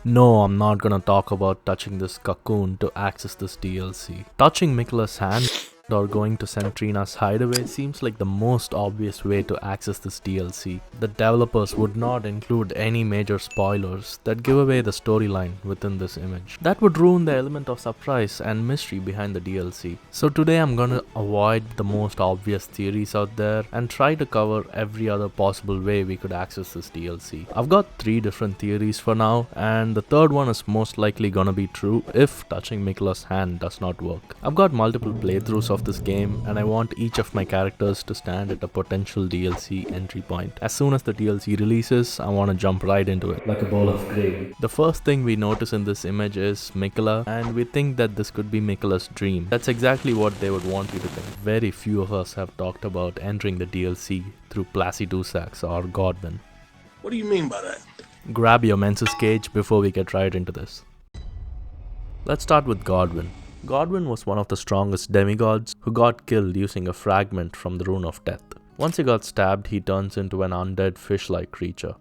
No, I'm not gonna talk about touching this cocoon to access this DLC. Touching Miquela's hand or going to Centrina's hideaway seems like the most obvious way to access this DLC. The developers would not include any major spoilers that give away the storyline within this image. That would ruin the element of surprise and mystery behind the DLC. So today I'm gonna avoid the most obvious theories out there and try to cover every other possible way we could access this DLC. I've got 3 different theories for now, and the third one is most likely gonna be true if touching Miquela's hand does not work. I've got multiple playthroughs of this game, and I want each of my characters to stand at a potential DLC entry point. As soon as the DLC releases, I want to jump right into it, like a bowl of gravy. The first thing we notice in this image is MIQUELA, and we think that this could be MIQUELA's dream. That's exactly what they would want you to think. Very few of us have talked about entering the DLC through Placidusax or Godwin. What do you mean by that? Grab your menses cage before we get right into this. Let's start with Godwin. Godwin was one of the strongest demigods who got killed using a fragment from the Rune of Death. Once he got stabbed, he turns into an undead fish-like creature.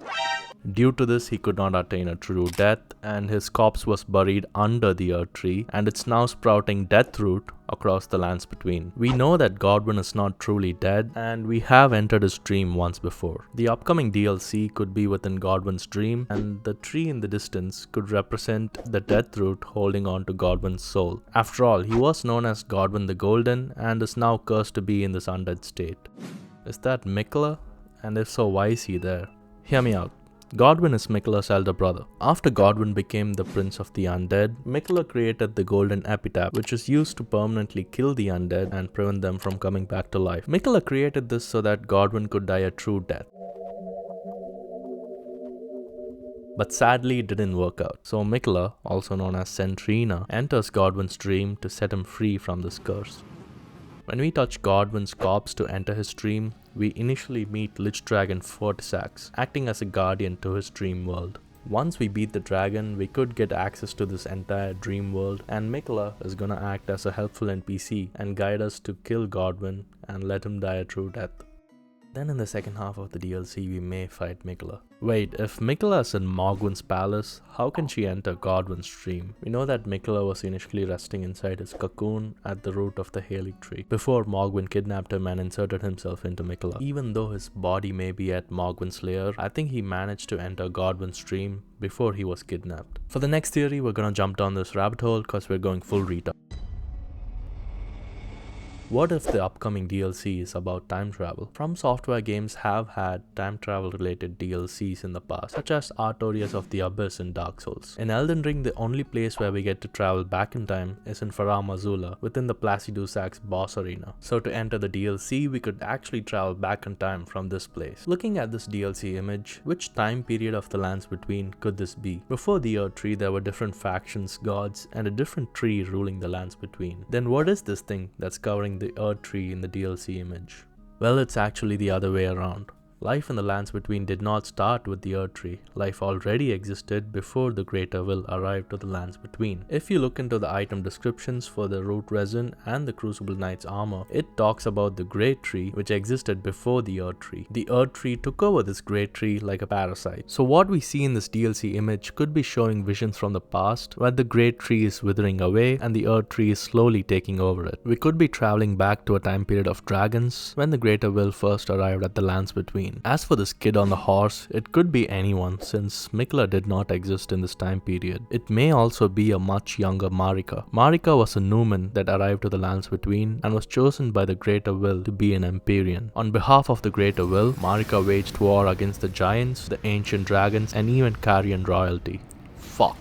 Due to this, he could not attain a true death, and his corpse was buried under the Earth Tree, and it's now sprouting death root across the lands between. We know that Godwin is not truly dead, and we have entered his dream once before. The upcoming DLC could be within Godwin's dream, and the tree in the distance could represent the death root holding on to Godwin's soul. After all, he was known as Godwin the Golden, and is now cursed to be in this undead state. Is that MIQUELA? And if so, why is he there? Hear me out. Godwin is MIQUELA's elder brother. After Godwin became the prince of the undead, MIQUELA created the golden epitaph, which is used to permanently kill the undead and prevent them from coming back to life. MIQUELA created this so that Godwin could die a true death. But sadly it didn't work out. So MIQUELA, also known as Centrina, enters Godwin's dream to set him free from this curse. When we touch Godwin's corpse to enter his dream, we initially meet Lich Dragon Fortisax, acting as a guardian to his dream world. Once we beat the dragon, we could get access to this entire dream world, and MIQUELA is gonna act as a helpful NPC and guide us to kill Godwin and let him die a true death. Then in the second half of the DLC, we may fight MIQUELA. Wait, if MIQUELA is in Morgwyn's palace, how can she enter Godwin's dream? We know that MIQUELA was initially resting inside his cocoon at the root of the Halig tree, before Morgwyn kidnapped him and inserted himself into MIQUELA. Even though his body may be at Morgwyn's lair, I think he managed to enter Godwin's dream before he was kidnapped. For the next theory, we're gonna jump down this rabbit hole because we're going full retard. What if the upcoming DLC is about time travel? From Software games have had time travel related DLCs in the past, such as Artorias of the Abyss in Dark Souls. In Elden Ring, the only place where we get to travel back in time is in Farum Azula, within the Placidusax boss arena. So to enter the DLC, we could actually travel back in time from this place. Looking at this DLC image, which time period of the lands between could this be? Before the Earth Tree, there were different factions, gods, and a different tree ruling the lands between. Then what is this thing that's covering the Earth Tree in the DLC image? Well, it's actually the other way around. Life in the lands between did not start with the Earth Tree. Life already existed before the Greater Will arrived to the lands between. If you look into the item descriptions for the Root Resin and the Crucible Knight's armor, it talks about the Great Tree which existed before the Earth Tree. The Earth Tree took over this Great Tree like a parasite. So what we see in this DLC image could be showing visions from the past where the Great Tree is withering away and the Earth Tree is slowly taking over it. We could be traveling back to a time period of dragons when the Greater Will first arrived at the lands between. As for this kid on the horse, it could be anyone since MIQUELA did not exist in this time period. It may also be a much younger Marika. Marika was a Numen that arrived to the lands between and was chosen by the Greater Will to be an Empyrean. On behalf of the Greater Will, Marika waged war against the giants, the ancient dragons, and even Carian royalty. Fuck.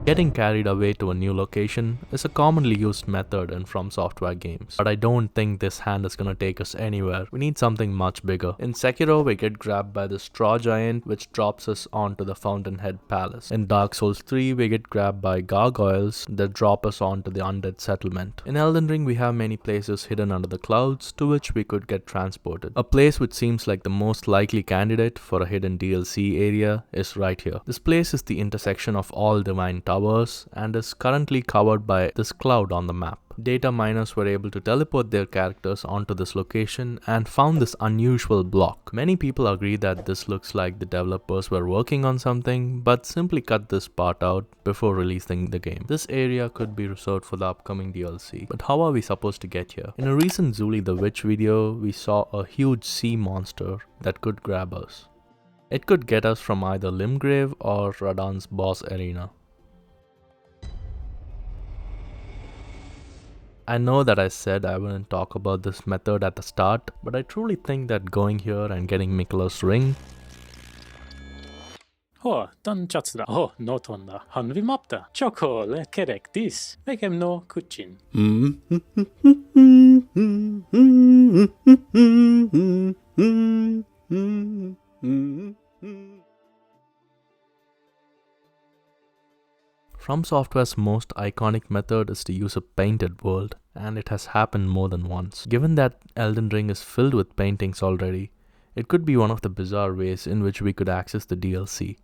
Getting carried away to a new location is a commonly used method in From Software games, but I don't think this hand is gonna take us anywhere. We need something much bigger. In Sekiro, we get grabbed by the straw giant which drops us onto the Fountainhead Palace. In Dark Souls 3, we get grabbed by gargoyles that drop us onto the undead settlement. In Elden Ring, we have many places hidden under the clouds to which we could get transported. A place which seems like the most likely candidate for a hidden DLC area is right here. This place is the intersection of all divine towers and is currently covered by this cloud on the map. Data miners were able to teleport their characters onto this location and found this unusual block. Many people agree that this looks like the developers were working on something, but simply cut this part out before releasing the game. This area could be reserved for the upcoming DLC, but how are we supposed to get here? In a recent Zulie the Witch video, we saw a huge sea monster that could grab us. It could get us from either Limgrave or Radahn's boss arena. I know that I said I wouldn't talk about this method at the start, but I truly think that going here and getting miquelas ring den chatsda. Notonda. Han vi mapta. Chokole kerektis. Vekem no kuchin. From Software's most iconic method is to use a painted world, and it has happened more than once. Given that Elden Ring is filled with paintings already, it could be one of the bizarre ways in which we could access the DLC.